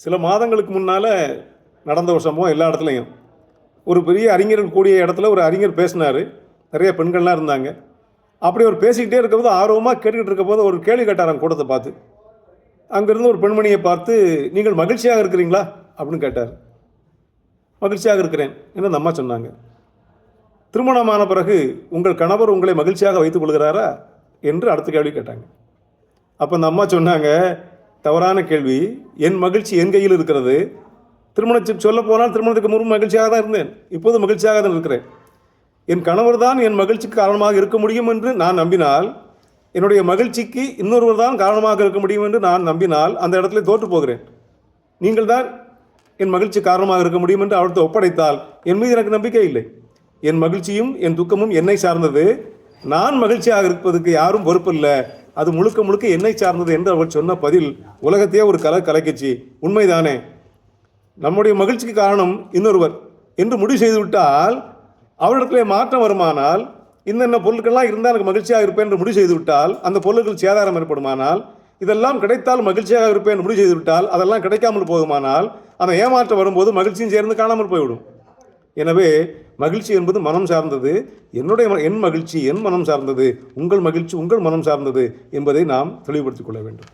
சில மாதங்களுக்கு முன்னால் நடந்த ஒரு சம்பவம் எல்லா இடத்துலையும். ஒரு பெரிய அறிஞர்கள் கூடிய இடத்துல ஒரு அறிஞர் பேசினார். நிறைய பெண்கள்லாம் இருந்தாங்க. அப்படி அவர் பேசிக்கிட்டே இருக்கும்போது ஆர்வமாக கேட்டுக்கிட்டு இருக்கும்போது ஒரு கேள்வி கேட்டார் கூட்டத்தை பார்த்து. அங்கேருந்து ஒரு பெண்மணியை பார்த்து, நீங்கள் மகிழ்ச்சியாக இருக்கிறீங்களா அப்படின்னு கேட்டார். மகிழ்ச்சியாக இருக்கிறேன் என்று அந்த அம்மா சொன்னாங்க. திருமணமான பிறகு உங்கள் கணவர் உங்களை மகிழ்ச்சியாக வைத்துக் கொள்கிறாரா என்று அடுத்த கேள்வி கேட்டாங்க. அப்போ அந்த அம்மா சொன்னாங்க, தவறான கேள்வி, என் மகிழ்ச்சி என் கையில் இருக்கிறது. திருமணத்துக்கு சொல்ல போனால் திருமணத்துக்கு முன்பு மகிழ்ச்சியாக தான் இருந்தேன், இப்போது மகிழ்ச்சியாக தான் இருக்கிறேன். என் கணவர் தான் என் மகிழ்ச்சிக்கு காரணமாக இருக்க முடியும் என்று நான் நம்பினால், என்னுடைய மகிழ்ச்சிக்கு இன்னொருவர் தான் காரணமாக இருக்க முடியும் என்று நான் நம்பினால் அந்த இடத்துல தோற்று போகிறேன். நீங்கள் தான் என் மகிழ்ச்சி காரணமாக இருக்க முடியும் என்று அவர்கிட்ட ஒப்படைத்தால் என் மீது எனக்கு நம்பிக்கை இல்லை. என் மகிழ்ச்சியும் என் துக்கமும் என்னை சார்ந்தது. நான் மகிழ்ச்சியாக இருப்பதற்கு யாரும் பொறுப்பில்லை, அது முழுக்க முழுக்க என்னை சார்ந்தது என்று அவர் சொன்ன பதில் உலகத்தையே ஒரு கலைக்கட்சி. உண்மைதானே? நம்முடைய மகிழ்ச்சிக்கு காரணம் இன்னொருவர் என்று முடிவு செய்துவிட்டால், அவரிடத்துல மாற்றம் வருமானால், இன்னென்ன பொருட்கள்லாம் இருந்தால் எனக்கு மகிழ்ச்சியாக இருப்பேன் என்று முடிவு செய்துவிட்டால், அந்த பொருட்கள் சேதாரம் ஏற்படுமானால், இதெல்லாம் கிடைத்தால் மகிழ்ச்சியாக இருப்பேன் என்று முடிவு செய்துவிட்டால், அதெல்லாம் கிடைக்காமல் போகுமானால், அந்த ஏமாற்றம் வரும்போது மகிழ்ச்சியும் சேர்ந்து காணாமல் போய்விடும். எனவே மகிழ்ச்சி என்பது மனம் சார்ந்தது. என் மகிழ்ச்சி என் மனம் சார்ந்தது, உங்கள் மகிழ்ச்சி உங்கள் மனம் சார்ந்தது என்பதை நாம் தெளிவுபடுத்திக் கொள்ள வேண்டும்.